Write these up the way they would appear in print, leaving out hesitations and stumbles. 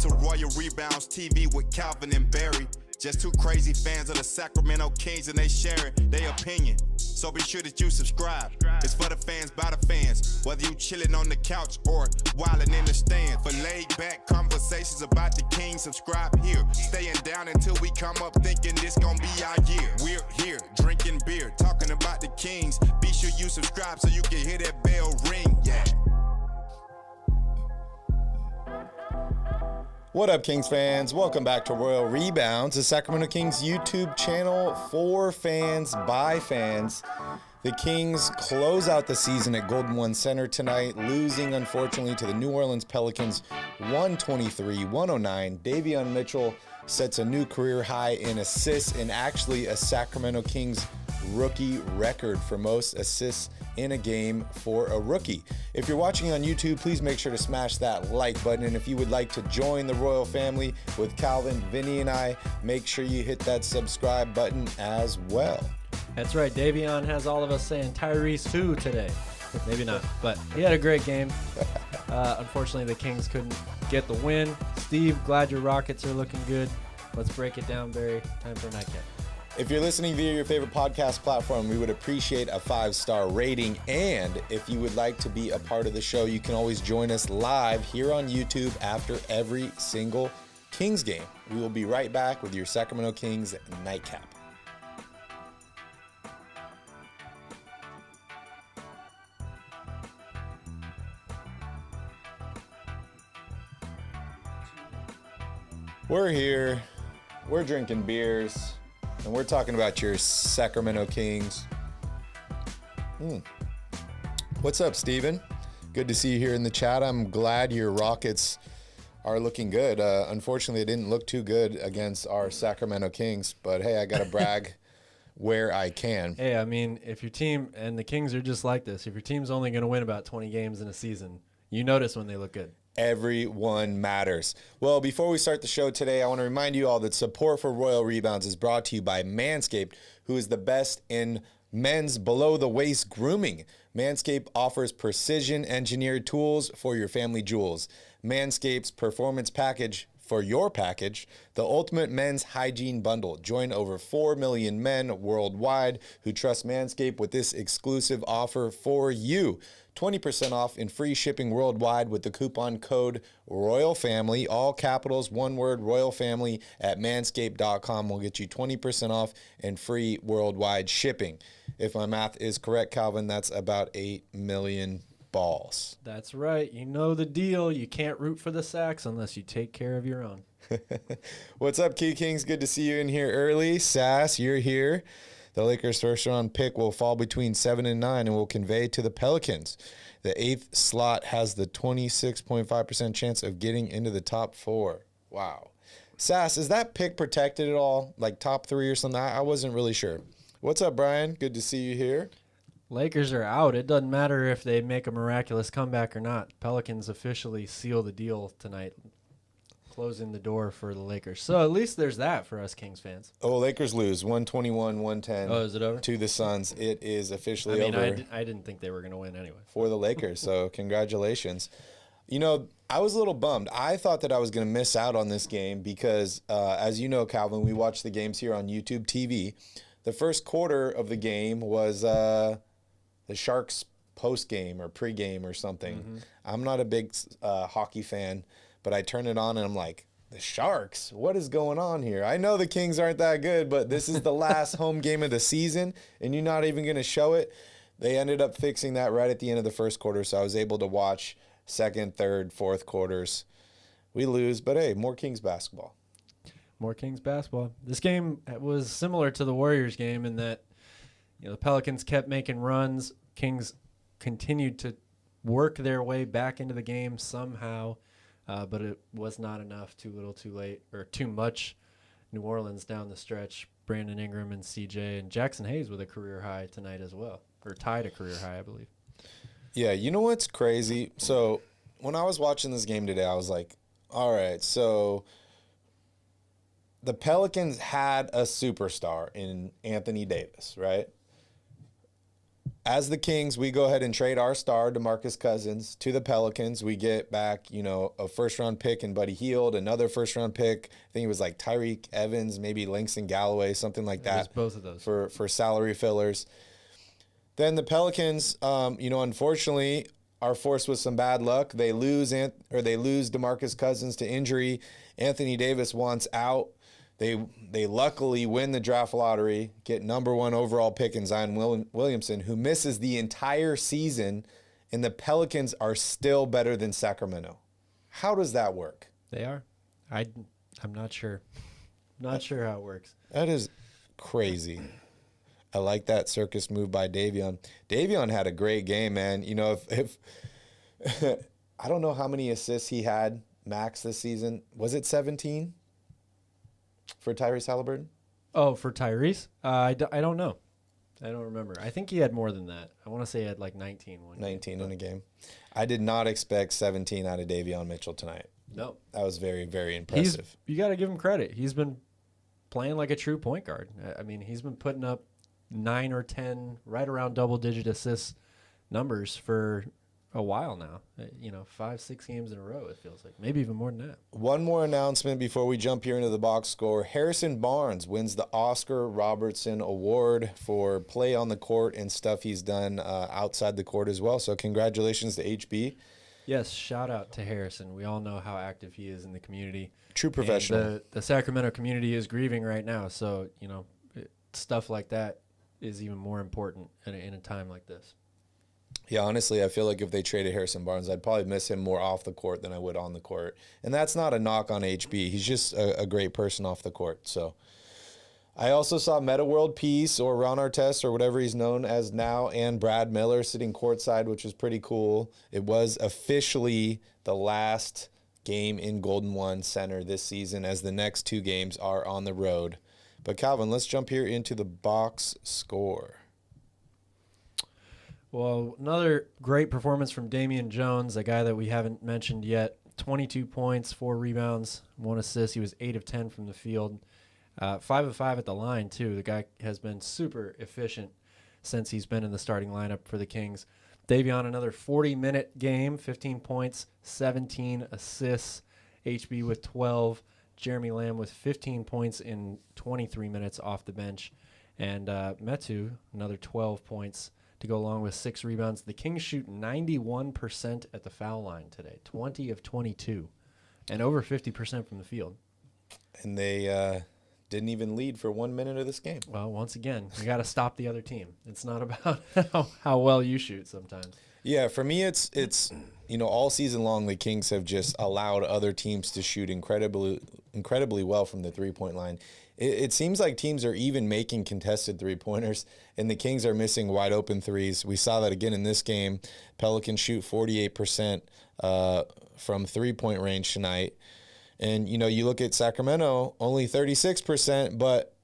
to Royal Rebounds TV with Calvin and Barry. Just two crazy fans of the Sacramento Kings and they sharing their opinion. So be sure that you subscribe. It's for the fans, by the fans. Whether you chilling on the couch or wildin' in the stand. For laid back conversations about the Kings, subscribe here. Staying down until we come up thinking this gon' be our year. We're here, drinking beer, talking about the Kings. Be sure you subscribe so you can hear that bell ring, yeah. What up, Kings fans? Welcome back to Royal Rebounds, the Sacramento Kings YouTube channel for fans, by fans. The Kings close out the season at Golden One Center tonight, losing, unfortunately, to the New Orleans Pelicans 123-109. Davion Mitchell sets a new career high in assists and actually a Sacramento Kings rookie record for most assists in a game for a rookie. If you're watching on YouTube, please make sure to smash that like button. And if you would like to join the Royal family with Calvin, Vinny, and I, make sure you hit that subscribe button as well. That's right. Davion has all of us saying Tyrese who today. Maybe not, but he had a great game. Unfortunately, the Kings couldn't get the win. Steve, glad your Rockets are looking good. Let's break it down, Barry. Time for a nightcap. If you're listening via your favorite podcast platform, we would appreciate a 5-star rating. And if you would like to be a part of the show, you can always join us live here on YouTube after every single Kings game. We will be right back with your Sacramento Kings nightcap. We're here. We're drinking beers. And we're talking about your Sacramento Kings. What's up, Steven? Good to see you here in the chat. I'm glad your Rockets are looking good. Unfortunately, it didn't look too good against our Sacramento Kings. But, hey, I got to brag where I can. Hey, I mean, if your team, and the Kings are just like this, if your team's only going to win about 20 games in a season, you notice when they look good. Everyone matters. Well, before we start the show today, I want to remind you all that support for Royal Rebounds is brought to you by Manscaped, who is the best in men's below-the-waist grooming. Manscaped offers precision-engineered tools for your family jewels. Manscaped's Performance Package for your package, the ultimate men's hygiene bundle. Join over 4 million men worldwide who trust Manscaped with this exclusive offer for you. 20% off and free shipping worldwide with the coupon code ROYALFAMILY, all capitals, one word, Royal Family, at manscaped.com will get you 20% off and free worldwide shipping. If my math is correct, Calvin, that's about 8 million balls. That's right. You know the deal. You can't root for the Sacks unless you take care of your own. What's up, Key Kings? Good to see you in here early. Sass, you're here. The Lakers' first-round pick will fall between 7 and 9 and will convey to the Pelicans. The 8th slot has the 26.5% chance of getting into the top 4. Wow. Sass, is that pick protected at all? Like top 3 or something? I wasn't really sure. What's up, Brian? Good to see you here. Lakers are out. It doesn't matter if they make a miraculous comeback or not. Pelicans officially seal the deal tonight, closing the door for the Lakers. So at least there's that for us Kings fans. Oh, Lakers lose 121-110. Oh, is it over? To the Suns. It is officially over. I didn't think they were going to win anyway. For the Lakers, so congratulations. You know, I was a little bummed. I thought that I was going to miss out on this game because, as you know, Calvin, we watch the games here on YouTube TV. The first quarter of the game was the Sharks post-game or pre-game or something. Mm-hmm. I'm not a big hockey fan, but I turn it on and I'm like, the Sharks? What is going on here? I know the Kings aren't that good, but this is the last home game of the season, and you're not even going to show it. They ended up fixing that right at the end of the first quarter, so I was able to watch second, third, fourth quarters. We lose, but hey, more Kings basketball. More Kings basketball. This game was similar to the Warriors game in that, you know, the Pelicans kept making runs. Kings continued to work their way back into the game somehow, but it was not enough. Too little, too late, or too much. New Orleans down the stretch. Brandon Ingram and CJ and Jackson Hayes with a career high tonight as well, or tied a career high, I believe. Yeah, you know what's crazy? So when I was watching this game today, I was like, all right, so the Pelicans had a superstar in Anthony Davis, right? as the Kings, we go ahead and trade our star, DeMarcus Cousins, to the Pelicans. We get back, a first-round pick in Buddy Hield, another first-round pick. I think it was like Tyreek Evans, maybe Langston Galloway, something like that. It was both of those. For salary fillers. Then the Pelicans, unfortunately, are forced with some bad luck. They lose DeMarcus Cousins to injury. Anthony Davis wants out. They luckily win the draft lottery, get number 1 overall pick in Zion Williamson, who misses the entire season, and the Pelicans are still better than Sacramento. How does that work? They are. I'm not sure. Not sure how it works. That is crazy. I like that circus move by Davion. Davion had a great game, man. If I don't know how many assists he had max this season. Was it 17? For Tyrese Halliburton? Oh, for Tyrese? I don't know. I don't remember. I think he had more than that. I want to say he had like 19 one 19 in a game. I did not expect 17 out of Davion Mitchell tonight. No. That was very, very impressive. You got to give him credit. He's been playing like a true point guard. I mean, he's been putting up 9 or 10, right around double-digit assist numbers for a while now. 5-6 games in a row, it feels like. Maybe even more than that. One more announcement before we jump here into the box score. Harrison Barnes wins the Oscar Robertson Award for play on the court and stuff he's done outside the court as well. So congratulations to HB. Yes, shout out to Harrison. We all know how active he is in the community. True professional. The Sacramento community is grieving right now. So, stuff like that is even more important in a time like this. Yeah, honestly, I feel like if they traded Harrison Barnes, I'd probably miss him more off the court than I would on the court. And that's not a knock on HB. He's just a great person off the court. So I also saw Meta World Peace, or Ron Artest, or whatever he's known as now, and Brad Miller sitting courtside, which was pretty cool. It was officially the last game in Golden One Center this season, as the next 2 games are on the road. But Calvin, let's jump here into the box score. Well, another great performance from Damian Jones, a guy that we haven't mentioned yet. 22 points, 4 rebounds, 1 assist. He was 8 of 10 from the field. 5 of 5 at the line, too. The guy has been super efficient since he's been in the starting lineup for the Kings. Davion, another 40-minute game, 15 points, 17 assists. HB with 12. Jeremy Lamb with 15 points in 23 minutes off the bench. And Metu, another 12 points to go along with 6 rebounds. The Kings shoot 91% at the foul line today, 20 of 22, and over 50% from the field. And they didn't even lead for 1 minute of this game. Well, once again, you got to stop the other team. It's not about how well you shoot sometimes. Yeah, for me, it's all season long the Kings have just allowed other teams to shoot incredibly well from the three-point line. It seems like teams are even making contested three-pointers, and the Kings are missing wide-open threes. We saw that again in this game. Pelicans shoot 48% from three-point range tonight. And, you look at Sacramento, only 36%, but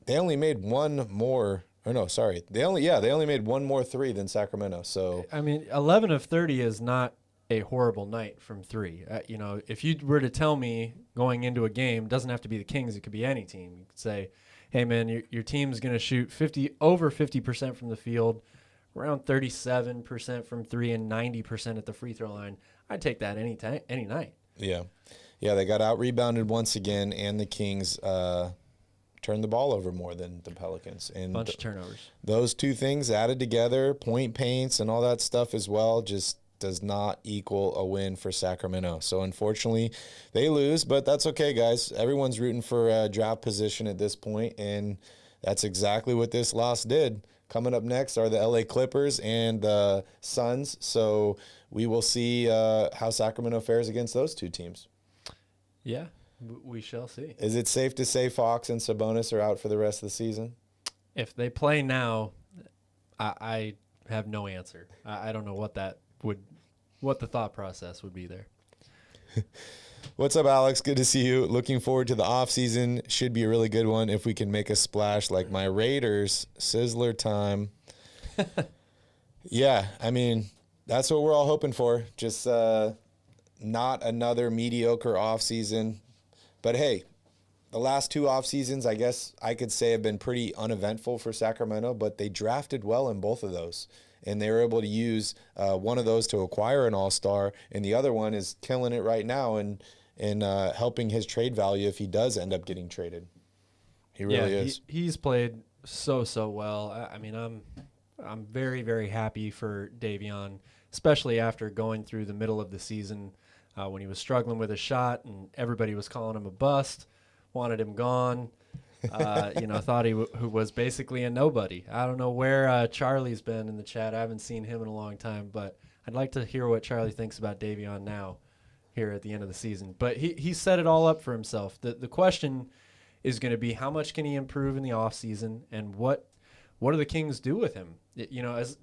they only made one more – They only made one more three than Sacramento. So 11 of 30 is not a horrible night from three. If you were to tell me going into a game, it doesn't have to be the Kings, it could be any team. You could say, hey man, your team's going to shoot over 50% from the field, around 37% from three, and 90% at the free throw line. I'd take that any night. Yeah, they got out rebounded once again, and the Kings turned the ball over more than the Pelicans. And bunch of turnovers. Those two things added together, point paints and all that stuff as well, just does not equal a win for Sacramento. So unfortunately, they lose, but that's okay, guys. Everyone's rooting for a draft position at this point, and that's exactly what this loss did. Coming up next are the LA Clippers and the Suns, so we will see how Sacramento fares against those two teams. Yeah, we shall see. Is it safe to say Fox and Sabonis are out for the rest of the season? If they play now, I have no answer. I don't know what the thought process would be there. What's up, Alex? Good to see you. Looking forward to the offseason. Should be a really good one if we can make a splash like my Raiders. Sizzler time. Yeah, that's what we're all hoping for. Just not another mediocre offseason. But, hey, the last 2 off seasons, I guess I could say, have been pretty uneventful for Sacramento, but they drafted well in both of those. And they were able to use one of those to acquire an all-star, and the other one is killing it right now and helping his trade value if he does end up getting traded. He really is. He's played so well. I mean, I'm very, very happy for Davion, especially after going through the middle of the season when he was struggling with a shot and everybody was calling him a bust, wanted him gone. Thought he who was basically a nobody. I don't know where Charlie's been in the chat. I haven't seen him in a long time, but I'd like to hear what Charlie thinks about Davion now here at the end of the season. But he set it all up for himself. The question is going to be how much can he improve in the offseason and what do the Kings do with him?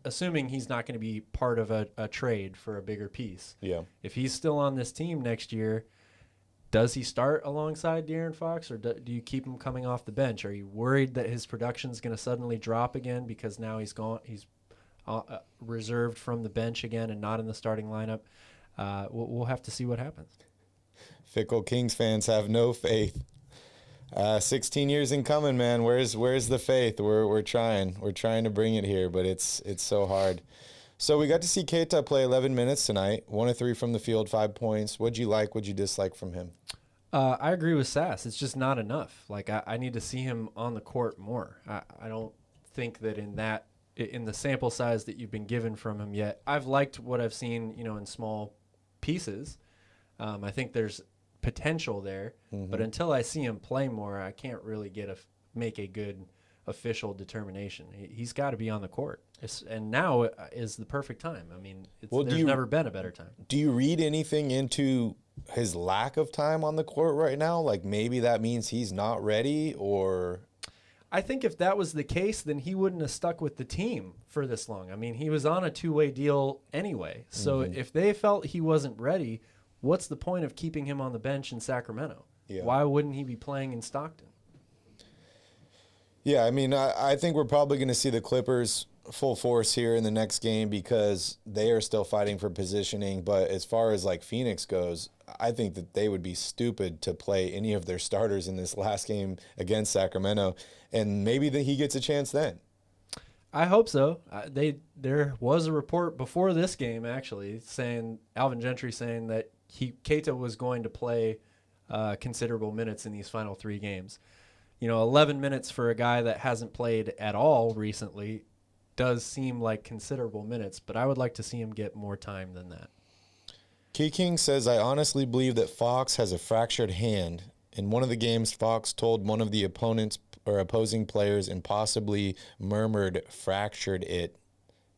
Assuming he's not going to be part of a trade for a bigger piece. Yeah. If he's still on this team next year, does he start alongside De'Aaron Fox, or do you keep him coming off the bench? Are you worried that his production is going to suddenly drop again because now he's reserved from the bench again and not in the starting lineup? We'll have to see what happens. Fickle Kings fans have no faith. 16 years in coming, man. Where's the faith? We're trying to bring it here, but it's so hard. So we got to see Keita play 11 minutes tonight. 1 of 3 from the field, 5 points. What'd you like? What'd you dislike from him? I agree with Sass. It's just not enough. Like I need to see him on the court more. I don't think that in the sample size that you've been given from him yet. I've liked what I've seen, in small pieces. I think there's potential there, but until I see him play more, I can't really make a good official determination. He's got to be on the court, and now is the perfect time. I mean, there's never been a better time. Do you read anything into his lack of time on the court right now? Like maybe that means he's not ready, or... I think if that was the case, then he wouldn't have stuck with the team for this long. I mean, he was on a 2-way deal anyway. So if they felt he wasn't ready, what's the point of keeping him on the bench in Sacramento? Yeah. Why wouldn't he be playing in Stockton? Yeah, I mean, I think we're probably going to see the Clippers full force here in the next game because they are still fighting for positioning. But as far as like Phoenix goes, I think that they would be stupid to play any of their starters in this last game against Sacramento, and maybe that he gets a chance then. I hope so. There was a report before this game actually saying Alvin Gentry saying that Keita was going to play considerable minutes in these final 3 games. 11 minutes for a guy that hasn't played at all recently does seem like considerable minutes, but I would like to see him get more time than that. Key King says, I honestly believe that Fox has a fractured hand. In one of the games, Fox told one of the opponents or opposing players and possibly murmured fractured it.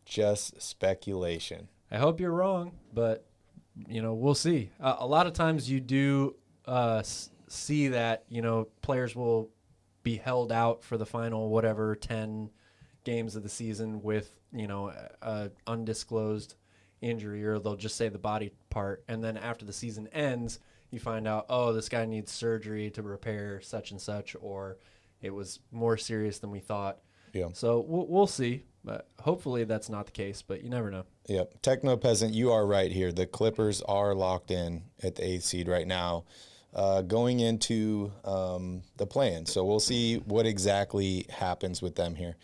Just speculation. I hope you're wrong, but, we'll see. A lot of times you do see that, players will be held out for the final 10 games of the season with a undisclosed injury, or they'll just say the body part, and then after the season ends you find out, oh, this guy needs surgery to repair such and such, or it was more serious than we thought. Yeah. So we'll see, but hopefully that's not the case, but you never know. Yep. Techno Peasant, you are right here. The Clippers are locked in at the 8th seed right now. Going into the plan. So we'll see what exactly happens with them here.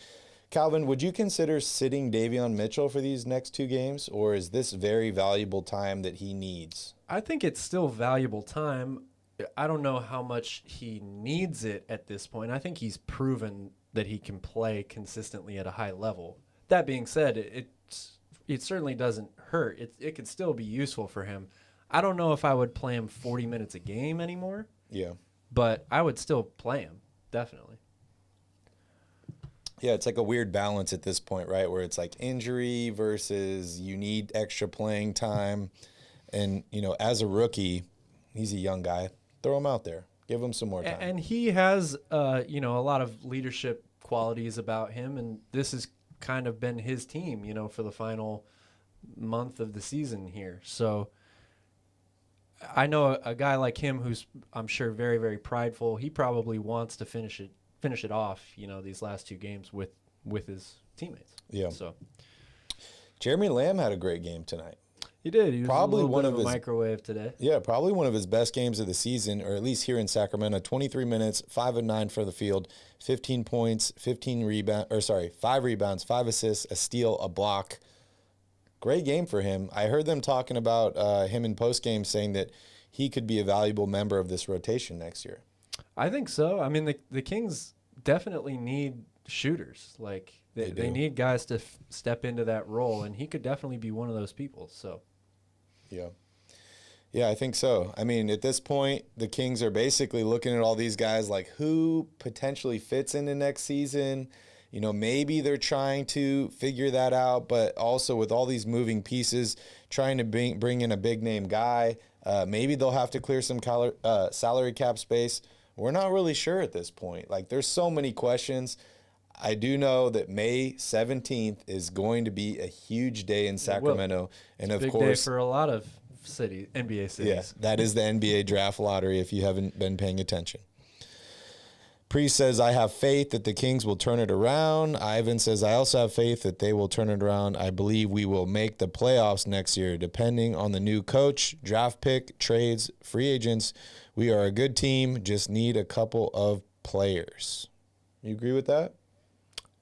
Calvin, would you consider sitting Davion Mitchell for these next 2 games, or is this very valuable time that he needs? I think it's still valuable time. I don't know how much he needs it at this point. I think he's proven that he can play consistently at a high level. That being said, it certainly doesn't hurt. It could still be useful for him. I don't know if I would play him 40 minutes a game anymore. Yeah. But I would still play him, definitely. Yeah, it's like a weird balance at this point, right? Where it's like injury versus you need extra playing time. And, as a rookie, he's a young guy. Throw him out there. Give him some more time. And he has, a lot of leadership qualities about him. And this has kind of been his team, for the final month of the season here. So I know a guy like him who's, I'm sure, very, very prideful. He probably wants to finish it off, these last 2 games with his teammates. Yeah. So Jeremy Lamb had a great game tonight. He did. He was Probably a little one bit of of a his microwave today. Yeah, probably one of his best games of the season, or at least here in Sacramento. 23 minutes, 5 of 9 for the field, 15 points, 5 rebounds, 5 assists, a steal, a block. Great game for him. I heard them talking about him in post game, saying that he could be a valuable member of this rotation next year. I think so. I mean, the Kings definitely need shooters. Like they need guys to step into that role, and he could definitely be one of those people. So. Yeah, I think so. I mean, at this point, the Kings are basically looking at all these guys like who potentially fits into next season. You know, maybe they're trying to figure that out, but also with all these moving pieces, trying to bring in a big-name guy. Maybe they'll have to clear some salary cap space. We're not really sure at this point. Like, there's so many questions. I do know that May 17th is going to be a huge day in Sacramento. And it's of a big course, day for a lot of NBA cities. Yeah, that is the NBA draft lottery if you haven't been paying attention. Priest says, I have faith that the Kings will turn it around. Ivan says, I also have faith that they will turn it around. I believe we will make the playoffs next year, depending on the new coach, draft pick, trades, free agents. We are a good team, just need a couple of players. You agree with that?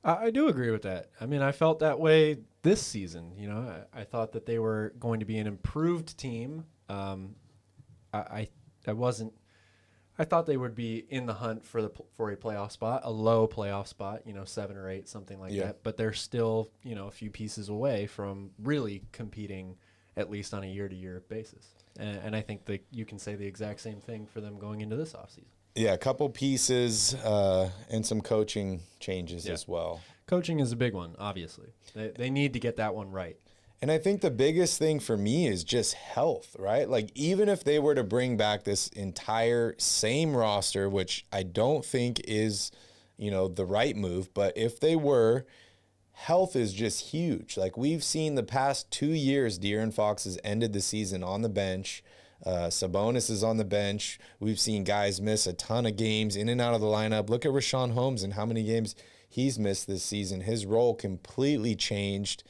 I do agree with that. I mean, I felt that way this season. You know, I thought that they were going to be an improved team. I thought they would be in the hunt for a playoff spot, a low playoff spot, 7 or 8, something like that. But they're still, a few pieces away from really competing, at least on a year-to-year basis. And I think that you can say the exact same thing for them going into this offseason. Yeah, a couple pieces and some coaching changes as well. Coaching is a big one, obviously. They need to get that one right. And I think the biggest thing for me is just health, right? Like, even if they were to bring back this entire same roster, which I don't think is, the right move, but if they were, health is just huge. Like, we've seen the past 2 years, De'Aaron Fox has ended the season on the bench. Sabonis is on the bench. We've seen guys miss a ton of games in and out of the lineup. Look at Rashawn Holmes and how many games he's missed this season. His role completely changed.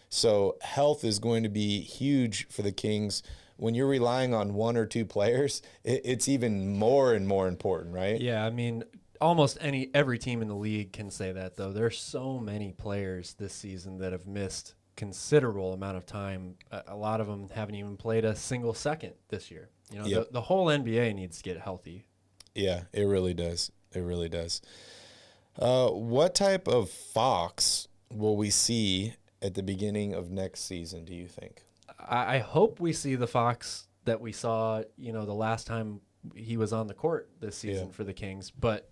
So health is going to be huge for the Kings. When you're relying on 1 or 2 players, it's even more and more important, right? Yeah, I mean, almost every team in the league can say that, though. There's so many players this season that have missed considerable amount of time. A lot of them haven't even played a single second this year. The whole NBA needs to get healthy. Yeah, it really does. It really does. What type of Fox will we see at the beginning of next season, do you think? I hope we see the Fox that we saw, the last time he was on the court this season for the Kings. But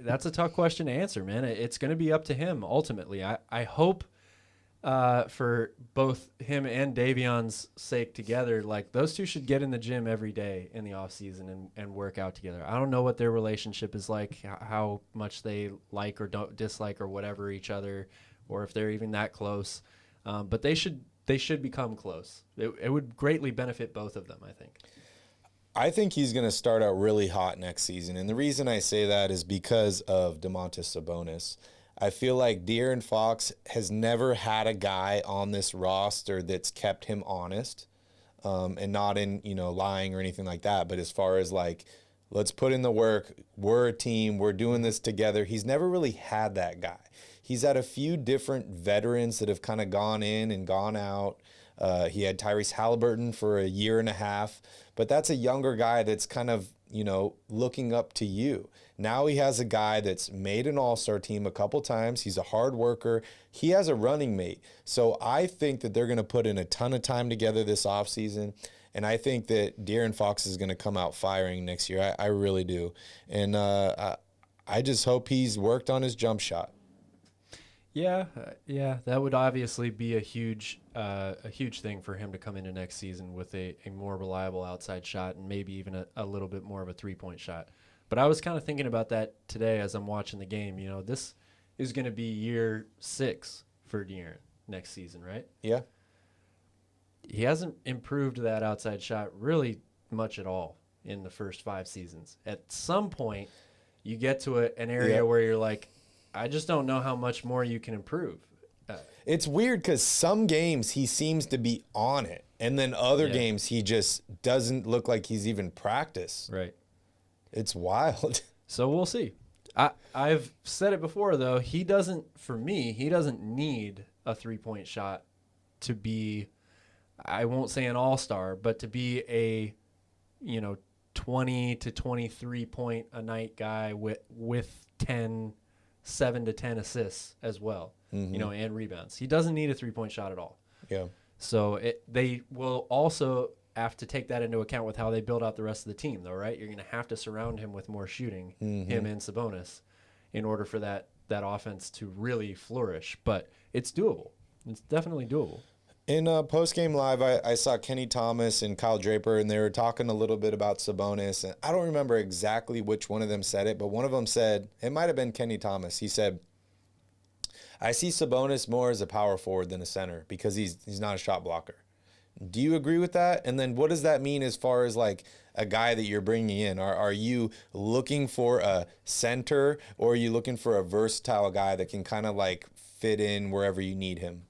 that's a tough question to answer, man. It's going to be up to him ultimately. I hope for both him and Davion's sake together, like, those two should get in the gym every day in the off season and work out together. I don't know what their relationship is like, how much they like or don't dislike or whatever each other, or if they're even that close. But they should become close. It would greatly benefit both of them, I think. I think he's going to start out really hot next season. And the reason I say that is because of Domantas Sabonis. I feel like De'Aaron Fox has never had a guy on this roster that's kept him honest, and not in, lying or anything like that. But as far as, like, let's put in the work, we're a team, we're doing this together. He's never really had that guy. He's had a few different veterans that have kind of gone in and gone out. He had Tyrese Halliburton for a year and a half, but that's a younger guy that's kind of, looking up to you. Now he has a guy that's made an all-star team a couple times. He's a hard worker. He has a running mate. So I think that they're going to put in a ton of time together this offseason, and I think that De'Aaron Fox is going to come out firing next year. I really do. And I just hope he's worked on his jump shot. Yeah, that would obviously be a huge thing for him to come into next season with a more reliable outside shot and maybe even a little bit more of a three-point shot. But I was kind of thinking about that today as I'm watching the game. This is going to be year 6 for De'Aaron next season, right? Yeah. He hasn't improved that outside shot really much at all in the first 5 seasons. At some point, you get to an area where you're like, I just don't know how much more you can improve. It's weird because some games he seems to be on it, And then other games, he just doesn't look like he's even practiced. Right. It's wild. So we'll see. I've said it before, though. He doesn't need a three-point shot to be, I won't say an all-star, but to be a, 20 to 23 point a night guy with 7 to 10 assists as well, and rebounds. He doesn't need a three-point shot at all. Yeah. So they will also have to take that into account with how they build out the rest of the team, though, right? You're going to have to surround him with more shooting, him and Sabonis, in order for that offense to really flourish. But it's doable. It's definitely doable. In post-game live, I saw Kenny Thomas and Kyle Draper, and they were talking a little bit about Sabonis. And I don't remember exactly which one of them said it, but one of them said, it might have been Kenny Thomas. He said, I see Sabonis more as a power forward than a center because he's not a shot blocker. Do you agree with that? And then what does that mean as far as like a guy that you're bringing in? Are you looking for a center, or are you looking for a versatile guy that can kind of like fit in wherever you need him?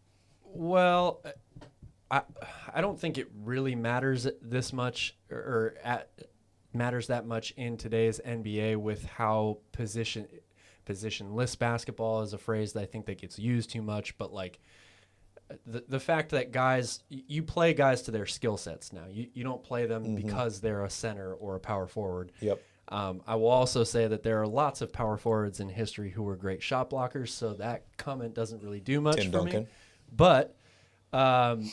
Well, I don't think it really matters this much matters that much in today's NBA with how positionless basketball is a phrase that I think that gets used too much, but like the fact that you play guys to their skill sets now. You don't play them because they're a center or a power forward. Yep. I will also say that there are lots of power forwards in history who were great shot blockers, so that comment doesn't really do much Tim for Duncan. me. But Sabonis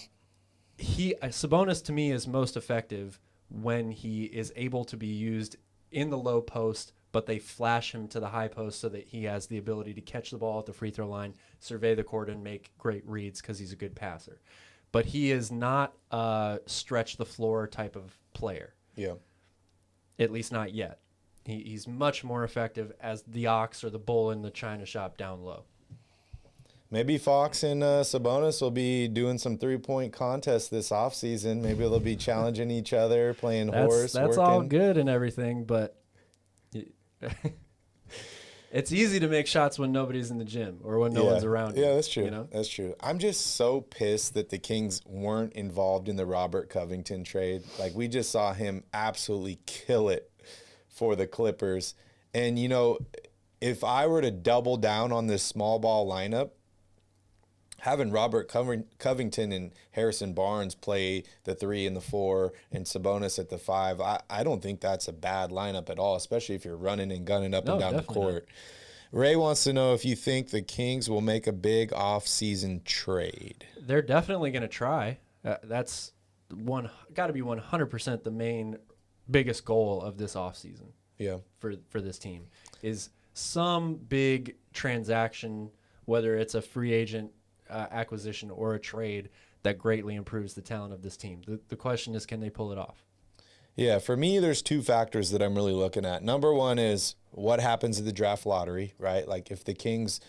to me is most effective when he is able to be used in the low post, but they flash him to the high post so that he has the ability to catch the ball at the free throw line, survey the court, and make great reads because he's a good passer. But he is not a stretch the floor type of player. Yeah. At least not yet. He's much more effective as the ox or the bull in the china shop down low. Maybe Fox and Sabonis will be doing some three-point contests this offseason. Maybe they'll be challenging each other, playing horse. That's all good and everything, but it's easy to make shots when nobody's in the gym or when no one's around you. Yeah, that's true. You know? That's true. I'm just so pissed that the Kings weren't involved in the Robert Covington trade. Like, we just saw him absolutely kill it for the Clippers. And, if I were to double down on this small ball lineup, having Robert Covington and Harrison Barnes play the 3 and the 4 and Sabonis at the 5, I don't think that's a bad lineup at all, especially if you're running and gunning up and down the court. Not. Ray wants to know if you think the Kings will make a big off-season trade. They're definitely going to try. That's got to be 100% the biggest goal of this offseason. Yeah. For this team is some big transaction, whether it's a free agent acquisition or a trade that greatly improves the talent of this team. The question is, can they pull it off? Yeah, for me, there's two factors that I'm really looking at. Number one is what happens in the draft lottery, right? Like if the Kings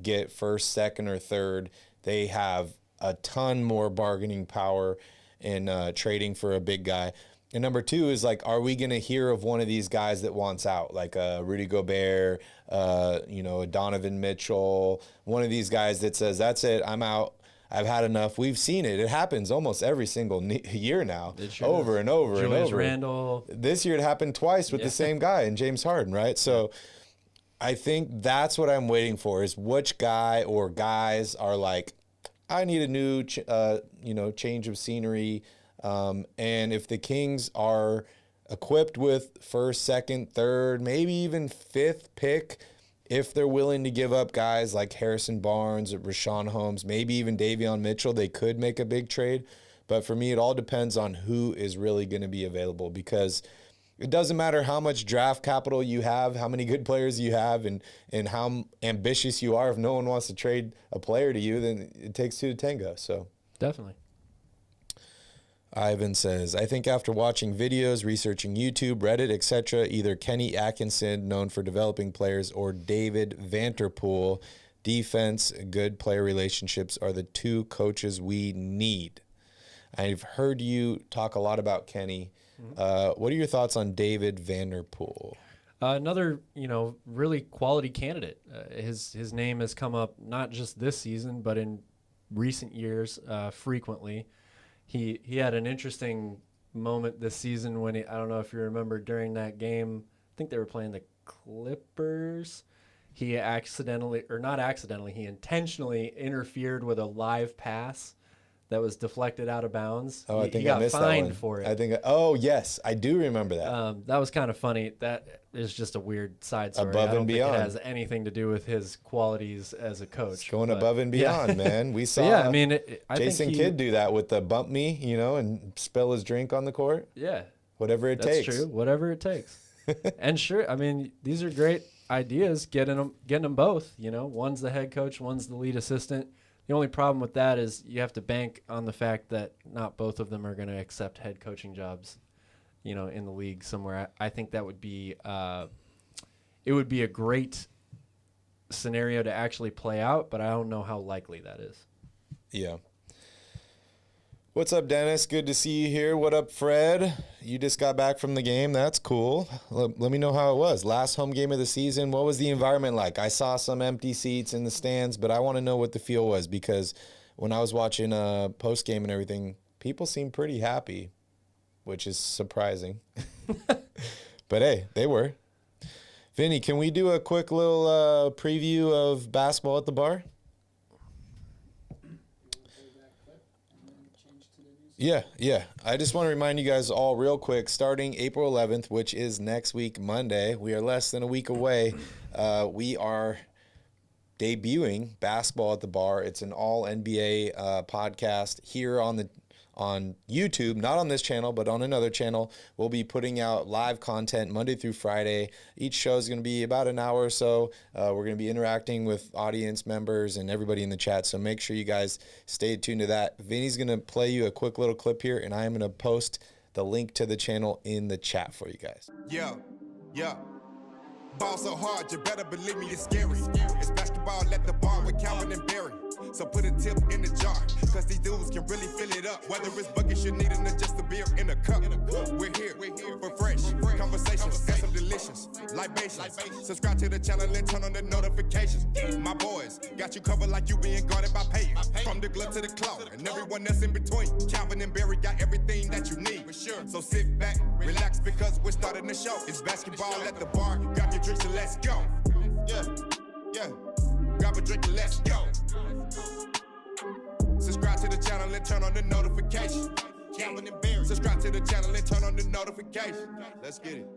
get first, second, or third, they have a ton more bargaining power in trading for a big guy. And number two is like, are we going to hear of one of these guys that wants out, like Rudy Gobert, a Donovan Mitchell, one of these guys that says, that's it, I'm out, I've had enough. We've seen it. It happens almost every single year now, over and over and over. Randle. This year it happened twice with the same guy, and James Harden, right? So I think that's what I'm waiting for, is which guy or guys are like, I need a new, change of scenery. And if the Kings are equipped with first, second, third, maybe even fifth pick, if they're willing to give up guys like Harrison Barnes or Rashawn Holmes, maybe even Davion Mitchell, they could make a big trade. But for me, it all depends on who is really going to be available, because it doesn't matter how much draft capital you have, how many good players you have, and how ambitious you are. If no one wants to trade a player to you, then it takes two to tango. So definitely. Ivan says, I think after watching videos, researching YouTube, Reddit, etc., either Kenny Atkinson, known for developing players, or David Vanterpool, defense, good player relationships, are the two coaches we need. I've heard you talk a lot about Kenny. What are your thoughts on David Vanterpool? Another, really quality candidate. His name has come up not just this season, but in recent years frequently. he had an interesting moment this season when I don't know if you remember during that game, I think they were playing the Clippers. He he intentionally interfered with a live pass that was deflected out of bounds. Oh, I think he got I missed fined that one. for it. Yes, I do remember that. That was kind of funny. That is just a weird side story. Above I don't and think beyond. it has anything to do with his qualities as a coach. It's going above and beyond, man. We saw I mean, I Jason think Kidd do that with the bump me, and spill his drink on the court. Yeah. Whatever it takes. That's true. Whatever it takes. And sure, I mean, these are great ideas, getting them both. One's the head coach, one's the lead assistant. The only problem with that is you have to bank on the fact that not both of them are going to accept head coaching jobs, in the league somewhere. I think that would be it would be a great scenario to actually play out, but I don't know how likely that is. Yeah. What's up, Dennis? Good to see you here. What up, Fred? You just got back from the game. That's cool. Let me know how it was. Last home game of the season. What was the environment like? I saw some empty seats in the stands, but I want to know what the feel was because when I was watching post game and everything, people seemed pretty happy, which is surprising. But hey, they were. Vinny, can we do a quick little preview of basketball at the bar? Yeah. I just want to remind you guys all real quick, starting April 11th, which is next week, Monday, we are less than a week away. We are debuting Basketball at the Bar. It's an all NBA podcast here on YouTube, not on this channel, but on another channel. We'll be putting out live content Monday through Friday. Each show is going to be about an hour or so. We're going to be interacting with audience members and everybody in the chat, so make sure you guys stay tuned to that. Vinny's going to play you a quick little clip here, and I am going to post the link to the channel in the chat for you guys. Yeah. Ball so hard, you better believe me, it's scary. It's basketball at the bar with Calvin and Barry. So put a tip in the jar, cause these dudes can really fill it up. Whether it's buckets you need or just a beer in a cup. We're here for fresh conversations and some delicious libations. Subscribe to the channel and turn on the notifications. My boys got you covered like you being guarded by paying. From the glove to the claw and everyone else in between. Calvin and Barry got everything that you need. For sure. So sit back, relax, because we're starting the show. It's basketball at the bar. Grab your drinks and let's go. Yeah. Grab a drink and let's go. Subscribe to the channel and turn on the notification. Calvin and Barry. Subscribe to the channel and turn on the notification. Let's get it.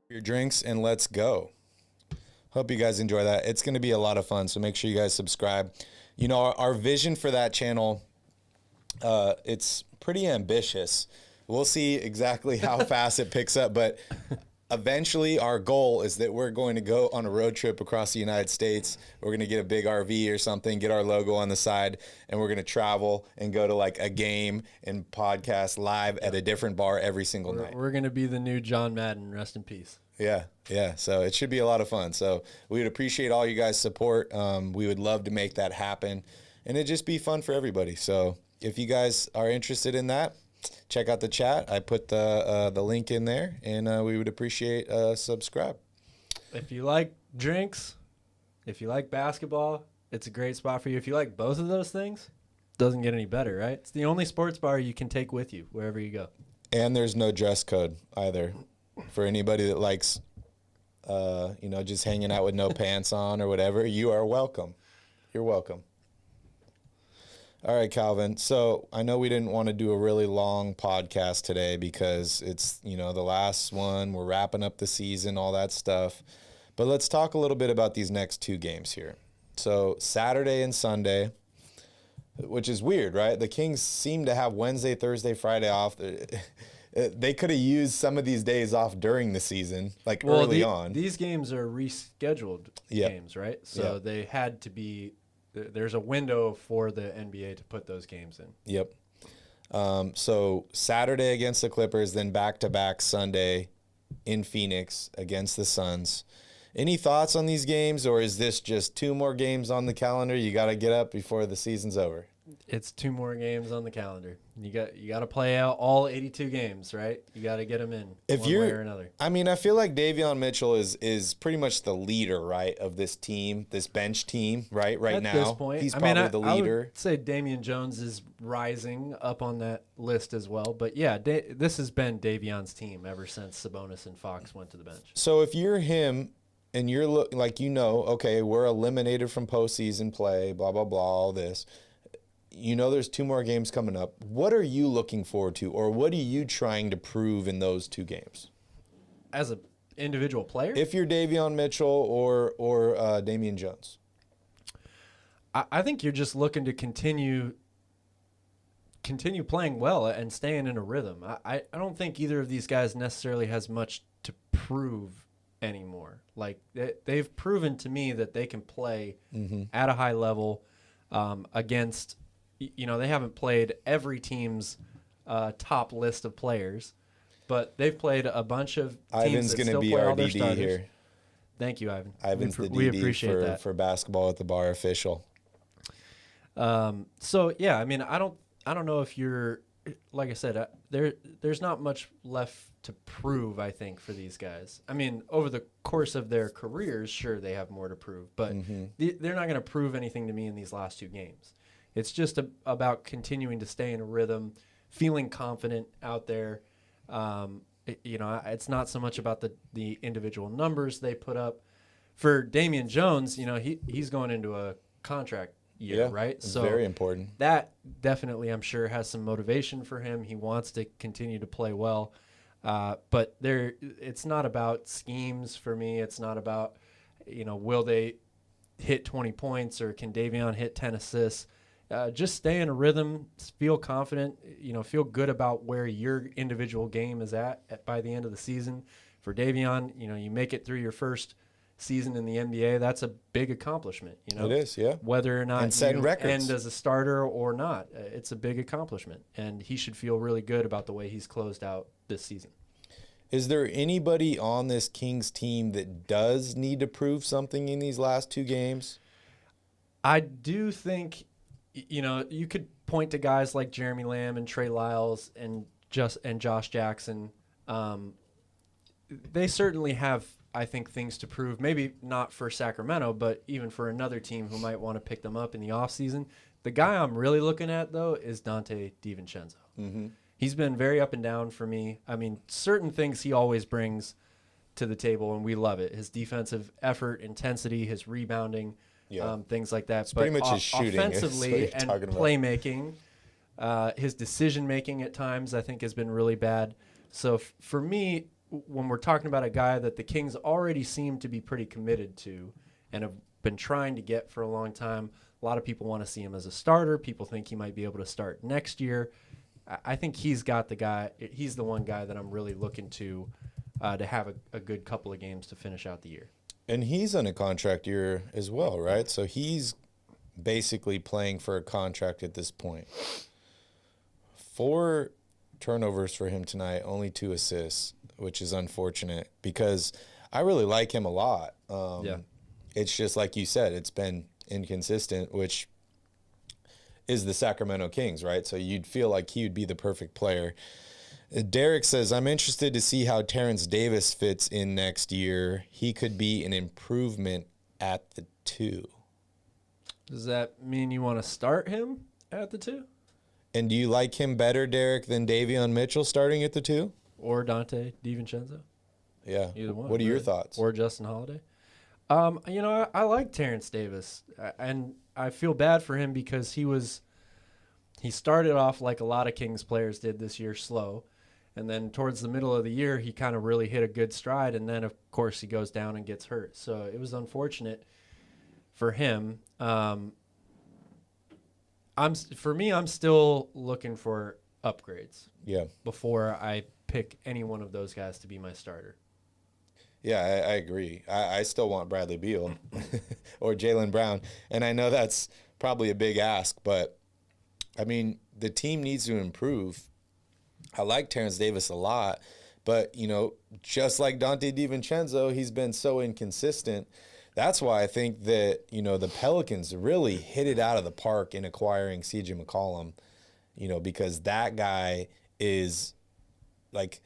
Your drinks and let's go. Hope you guys enjoy that. It's going to be a lot of fun, so make sure you guys subscribe. Our vision for that channel, it's pretty ambitious. We'll see exactly how fast it picks up, but eventually our goal is that we're going to go on a road trip across the United States. We're going to get a big RV or something, get our logo on the side, and we're going to travel and go to like a game and podcast live at a different bar every single night. We're going to be the new John Madden. Rest in peace. Yeah. So it should be a lot of fun. So we would appreciate all you guys' support. We would love to make that happen, and it'd just be fun for everybody. So if you guys are interested in that, check out the chat. I put the link in there, and we would appreciate subscribe. If you like drinks, if you like basketball, it's a great spot for you. If you like both of those things, doesn't get any better, right? It's the only sports bar you can take with you wherever you go. And there's no dress code either for anybody that likes, just hanging out with no pants on or whatever. You are welcome. You're welcome. All right, Calvin. So I know we didn't want to do a really long podcast today because it's, the last one. We're wrapping up the season, all that stuff. But let's talk a little bit about these next two games here. So Saturday and Sunday, which is weird, right? The Kings seem to have Wednesday, Thursday, Friday off. They could have used some of these days off during the season, early on. These games are rescheduled games, right? So they had to be. There's a window for the NBA to put those games in. Yep. So Saturday against the Clippers, then back-to-back Sunday in Phoenix against the Suns. Any thoughts on these games, or is this just two more games on the calendar? You got to get up before the season's over. It's 2 more games on the calendar. You got to play out all 82 games, right? You got to get them in one way or another. I mean, I feel like Davion Mitchell is pretty much the leader, right, of this team, this bench team, right At now. this point, He's probably the leader. I would say Damian Jones is rising up on that list as well. But yeah, this has been Davion's team ever since Sabonis and Fox went to the bench. So if you're him and you're okay, we're eliminated from postseason play, blah, blah, blah, all this. There's 2 more games coming up. What are you looking forward to, or what are you trying to prove in those 2 games? As an individual player? If you're Davion Mitchell or Damian Jones. I think you're just looking to continue playing well and staying in a rhythm. I don't think either of these guys necessarily has much to prove anymore. Like, they've proven to me that they can play at a high level against... they haven't played every team's top list of players, but they've played a bunch of teams Ivan's that going to still be play our all their DD starters. here. Thank you, Ivan. Ivan's we the appreciate DD that. for basketball at the bar official. So yeah, I mean, I don't know if you're, like I said, there's not much left to prove, I think, for these guys. I mean, over the course of their careers, sure, they have more to prove, but they're not going to prove anything to me in these last 2 games. It's just about continuing to stay in a rhythm, feeling confident out there. It's not so much about the individual numbers they put up. For Damian Jones, he's going into a contract year, right? So very important. That definitely, I'm sure, has some motivation for him. He wants to continue to play well. But it's not about schemes for me. It's not about, will they hit 20 points or can Davion hit 10 assists? Just stay in a rhythm, feel confident, feel good about where your individual game is at by the end of the season. For Davion, you make it through your first season in the NBA, that's a big accomplishment. It is, yeah. Whether or not and setting you records. end as a starter or not, it's a big accomplishment. And he should feel really good about the way he's closed out this season. Is there anybody on this Kings team that does need to prove something in these last 2 games? I do think... you could point to guys like Jeremy Lamb and Trey Lyles and Josh Jackson. They certainly have, I think, things to prove. Maybe not for Sacramento, but even for another team who might want to pick them up in the offseason. The guy I'm really looking at, though, is Dante Divincenzo. He's been very up and down for me. I mean, certain things he always brings to the table, and we love it. His defensive effort, intensity, his rebounding. Things like that. It's pretty much his shooting. Offensively and playmaking, his decision-making at times, I think, has been really bad. So for me, when we're talking about a guy that the Kings already seem to be pretty committed to and have been trying to get for a long time, a lot of people want to see him as a starter. People think he might be able to start next year. I think he's the one guy that I'm really looking to have a good couple of games to finish out the year. And he's on a contract year as well, right? So he's basically playing for a contract at this point. 4 turnovers for him tonight, only 2 assists, which is unfortunate because I really like him a lot. It's just like you said, it's been inconsistent, which is the Sacramento Kings, right? So you'd feel like he would be the perfect player. Derek says, I'm interested to see how Terrence Davis fits in next year. He could be an improvement at the 2. Does that mean you want to start him at the 2? And do you like him better, Derek, than Davion Mitchell starting at the 2? Or Dante Divincenzo? Yeah. Either one. What are your thoughts? Or Justin Holiday? I like Terrence Davis, and I feel bad for him because he started off like a lot of Kings players did this year, slow. And then towards the middle of the year, he kind of really hit a good stride. And then, of course, he goes down and gets hurt. So it was unfortunate for him. I'm still looking for upgrades. Yeah. Before I pick any one of those guys to be my starter. Yeah, I agree. I still want Bradley Beal or Jaylen Brown. And I know that's probably a big ask, but, I mean, the team needs to improve. I like Terrence Davis a lot, but, just like Dante Divincenzo, he's been so inconsistent That's why I think that, the Pelicans really hit it out of the park in acquiring CJ McCollum, because that guy is like,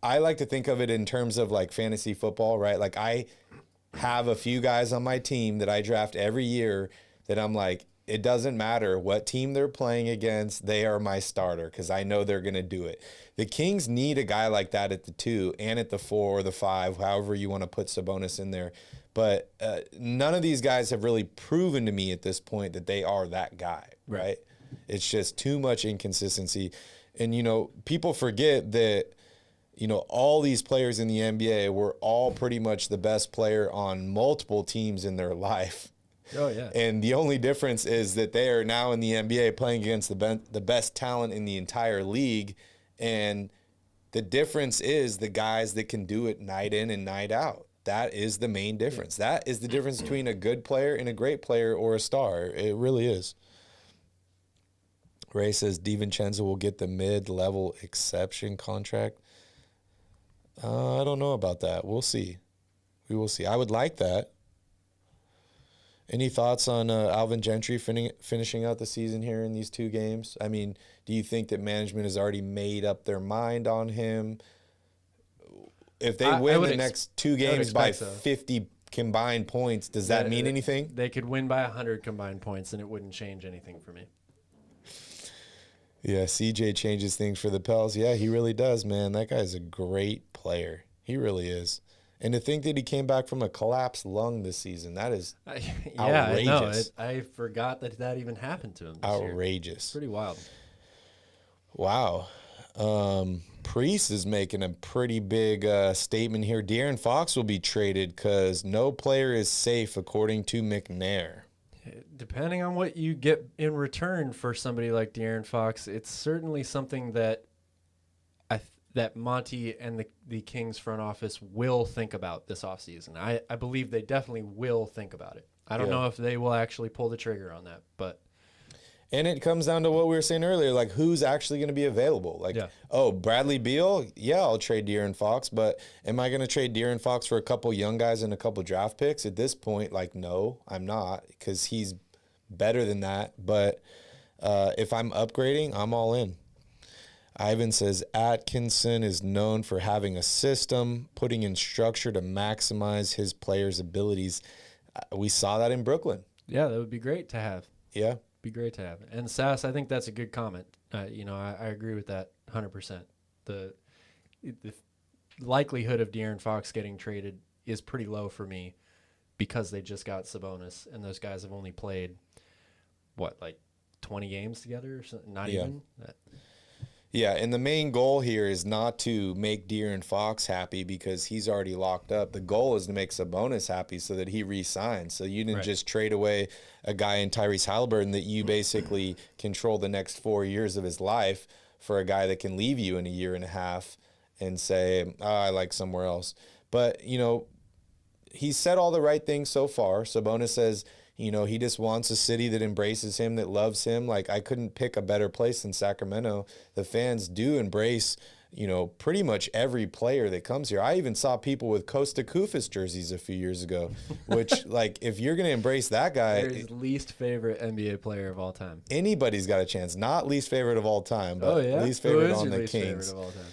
I like to think of it in terms of like fantasy football, right? Like I have a few guys on my team that I draft every year that I'm like, it doesn't matter what team they're playing against, they are my starter because I know they're going to do it. The Kings need a guy like that at the 2 and at the 4 or the 5, however you want to put Sabonis in there. But none of these guys have really proven to me at this point that they are that guy, right? It's just too much inconsistency. And, people forget that, all these players in the NBA were all pretty much the best player on multiple teams in their life. Oh, yeah. And the only difference is that they are now in the NBA playing against the best talent in the entire league. And the difference is the guys that can do it night in and night out. That is the main difference. Yeah. That is the difference between a good player and a great player or a star. It really is. Ray says Divincenzo will get the mid-level exception contract. I don't know about that. We'll see. We will see. I would like that. Any thoughts on Alvin Gentry finishing out the season here in these 2 games? I mean, do you think that management has already made up their mind on him? If they win the next 2 games by 50 combined points, does that mean anything? They could win by 100 combined points, and it wouldn't change anything for me. Yeah, CJ changes things for the Pels. Yeah, he really does, man. That guy's a great player. He really is. And to think that he came back from a collapsed lung this season, that is outrageous. I forgot that even happened to him this outrageous. Year. Pretty wild. Wow. Priest is making a pretty big statement here. De'Aaron Fox will be traded because no player is safe, according to McNair. Depending on what you get in return for somebody like De'Aaron Fox, it's certainly something that that Monty and the Kings front office will think about this offseason. I believe they definitely will think about it. I don't know if they will actually pull the trigger on that, but... And it comes down to what we were saying earlier, like who's actually going to be available. Like, Bradley Beal, I'll trade De'Aaron Fox, but am I going to trade De'Aaron Fox for a couple young guys and a couple draft picks? At this point, like, no, I'm not, because he's better than that. But if I'm upgrading, I'm all in. Ivan says Atkinson is known for having a system, putting in structure to maximize his players' abilities. We saw that in Brooklyn. Yeah, that would be great to have. Yeah. Be great to have. And Sass, I think that's a good comment. I agree with that 100%. The likelihood of De'Aaron Fox getting traded is pretty low for me because they just got Sabonis, and those guys have only played, 20 games together or something? Not even? Yeah, and the main goal here is not to make De'Aaron Fox happy because he's already locked up. The goal is to make Sabonis happy so that he re-signs. So you didn't just trade away a guy in Tyrese Halliburton that you basically control the next 4 years of his life for a guy that can leave you in a year and a half and say, I like somewhere else. But, he's said all the right things so far. Sabonis says, he just wants a city that embraces him, that loves him. Like, I couldn't pick a better place than Sacramento. The fans do embrace, pretty much every player that comes here. I even saw people with Costa Koufis jerseys a few years ago, which, if you're going to embrace that guy. His least favorite NBA player of all time. Anybody's got a chance. Not least favorite of all time, but least favorite on the Kings. Favorite of all time?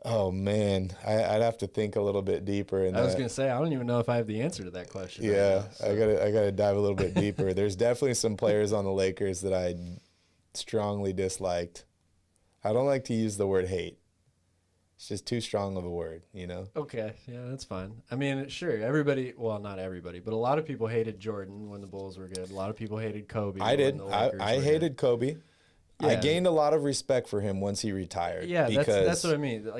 Oh, man. I'd have to think a little bit deeper. I was going to say, I don't even know if I have the answer to that question. Yeah, right now, so. I gotta dive a little bit deeper. There's definitely some players on the Lakers that I strongly disliked. I don't like to use the word hate. It's just too strong of a word, Okay, yeah, that's fine. I mean, sure, everybody, well, not everybody, but a lot of people hated Jordan when the Bulls were good. A lot of people hated Kobe. I did. I hated Kobe. Yeah. I gained a lot of respect for him once he retired. Yeah, that's what I mean.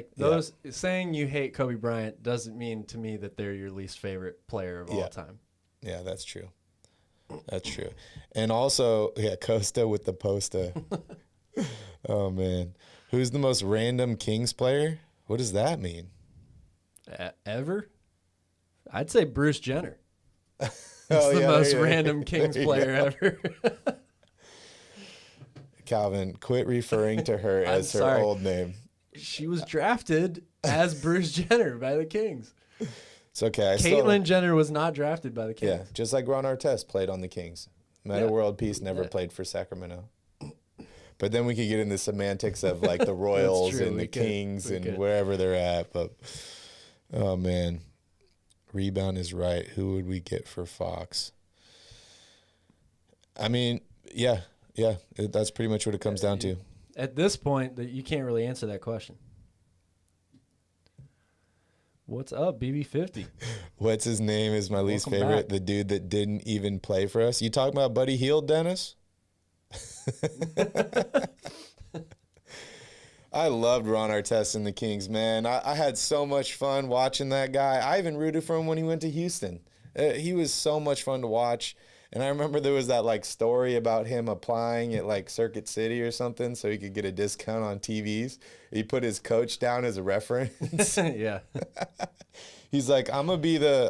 Saying you hate Kobe Bryant doesn't mean to me that they're your least favorite player of all time. Yeah, that's true. That's true. And also, Costa with the posta. Oh, man. Who's the most random Kings player? What does that mean? Ever? I'd say Bruce Jenner. That's the most random Kings player ever. Calvin, quit referring to her as her old name. She was drafted as Bruce Jenner by the Kings. It's okay. Caitlyn Jenner was not drafted by the Kings. Yeah, just like Ron Artest played on the Kings. Meta World Peace never Yeah. played for Sacramento. But then we could get into semantics of like the Royals and the Kings and wherever they're at. But, oh, man. Rebound is right. Who would we get for Fox? I mean, yeah. That's pretty much what it comes down to. At this point, you can't really answer that question. What's up, BB50? What's his name is my least favorite. Back. The dude that didn't even play for us. You talking about Buddy Hield, Dennis? I loved Ron Artest and the Kings, man. I had so much fun watching that guy. I even rooted for him when he went to Houston. He was so much fun to watch. And I remember there was that like story about him applying at like Circuit City or something so he could get a discount on TVs. He put his coach down as a reference. Yeah. He's like, I'm gonna be the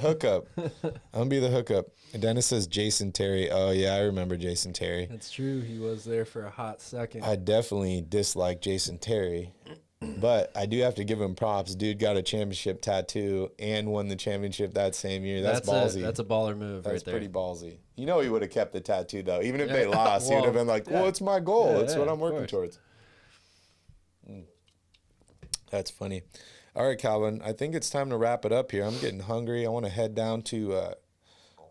hookup. I'm gonna be the hookup. And Dennis says Jason Terry. Oh yeah, I remember Jason Terry. That's true. He was there for a hot second. I definitely dislike Jason Terry. But I do have to give him props. Dude got a championship tattoo and won the championship that same year. That's ballsy. That's a baller move right there. That's pretty ballsy. You know he would have kept the tattoo, though. Even if they lost, he would have been like, well, it's my goal. It's what I'm working towards. That's funny. All right, Calvin, I think it's time to wrap it up here. I'm getting hungry. I want to head down to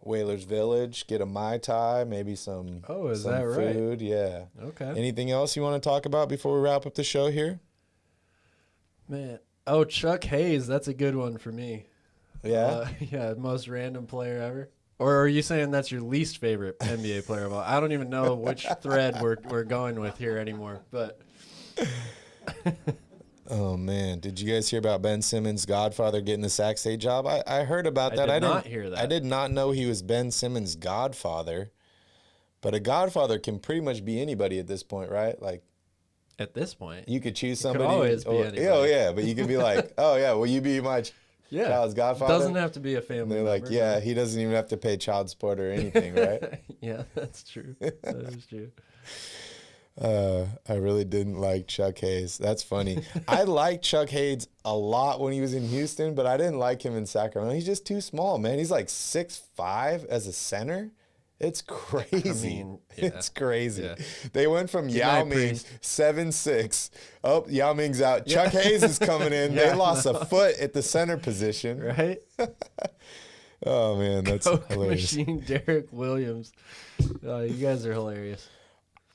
Whalers Village, get a Mai Tai, maybe some that food. right? Yeah. Okay. Anything else you want to talk about before we wrap up the show here? Man. Chuck Hayes. That's a good one for me. Yeah? Most random player ever. Or are you saying that's your least favorite NBA player of all? I don't even know which thread we're going with here anymore. But oh, man. Did you guys hear about Ben Simmons' godfather getting the Sac State job? I heard about that. I did not hear that. I did not know he was Ben Simmons' godfather. But a godfather can pretty much be anybody at this point, right? Like, at this point, you could choose somebody. Could always be anybody. Oh, yeah. But you could be like, oh, yeah, will you be my child's godfather? Doesn't have to be a family They're member. like, yeah, he doesn't even have to pay child support or anything, right? Yeah, that's true. That is true. I really didn't like Chuck Hayes. That's funny. I liked Chuck Hayes a lot when he was in Houston, but I didn't like him in Sacramento. He's just too small, man. He's like 6'5" as a center. It's crazy. It's crazy. Yeah. They went from Yao Ming 7'6". Oh, Yao Ming's out. Chuck Hayes is coming in. They lost a foot at the center position. Right? Oh, man, that's Coke hilarious. Machine Derek Williams. You guys are hilarious.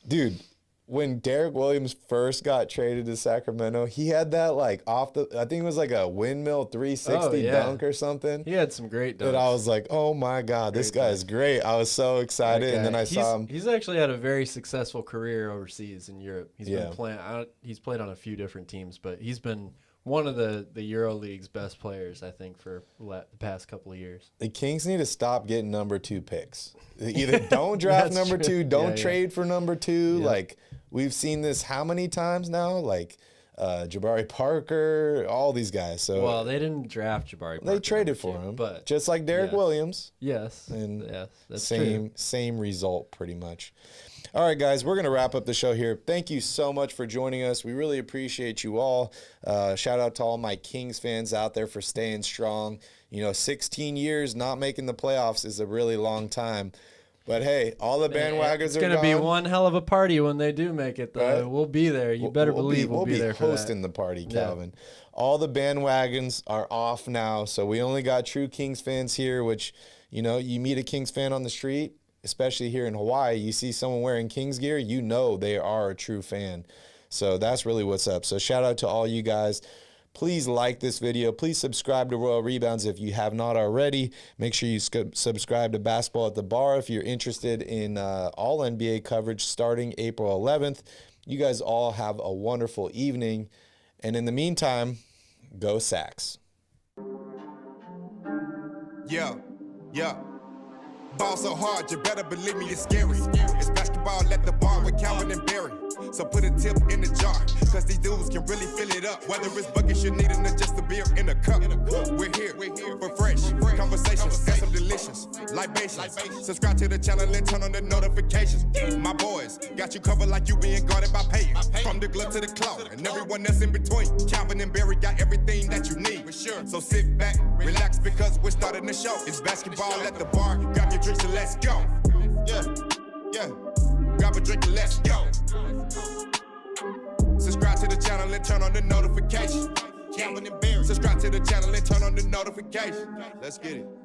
Dude, when Derek Williams first got traded to Sacramento, he had that like I think it was like a windmill 360 dunk or something. He had some great dunks. And I was like, oh my God, this guy is great. I was so excited. And then I saw him. He's actually had a very successful career overseas in Europe. He's been playing. He's played on a few different teams, but he's been one of the EuroLeague's best players, I think, for the past couple of years. The Kings need to stop getting number 2 picks. Either don't draft number 2, don't trade for number 2. Yeah. Like, we've seen this how many times now? Like, Jabari Parker, all these guys. So well, they didn't draft Jabari Parker. They traded for him, but just like Derek Williams. Yes. And that's same result pretty much. All right, guys, we're going to wrap up the show here. Thank you so much for joining us. We really appreciate you all. Shout out to all my Kings fans out there for staying strong. 16 years not making the playoffs is a really long time. But, hey, all the bandwagons are gone. It's going to be one hell of a party when they do make it, though. Right? We'll be there. You better believe we'll be there for that. We'll be hosting the party, Calvin. Yeah. All the bandwagons are off now, so we only got true Kings fans here, which, you meet a Kings fan on the street, especially here in Hawaii, you see someone wearing Kings gear, they are a true fan. So that's really what's up. So shout out to all you guys. Please like this video. Please subscribe to Royal Rebounds if you have not already. Make sure you subscribe to Basketball at the Bar if you're interested in all NBA coverage starting April 11th. You guys all have a wonderful evening. And in the meantime, go Sacs. Yeah. Ball so hard, you better believe me, it's scary. It's basketball at the bar with Calvin and Barry. So put a tip in the jar, cause these dudes can really fill it up. Whether it's buckets you need or just a beer in a cup. We're here for fresh conversations and some delicious libations. Subscribe to the channel and turn on the notifications. My boys got you covered like you being guarded by payers. From the glove to the claw and everyone that's in between. Calvin and Barry got everything that you need. So sit back, relax, because we're starting the show. It's basketball at the bar. Grab your drinks and let's go. Yeah. Grab a drink and let's go. Subscribe to the channel and turn on the notification. Calvin and Barry. Subscribe to the channel and turn on the notification. Let's get it.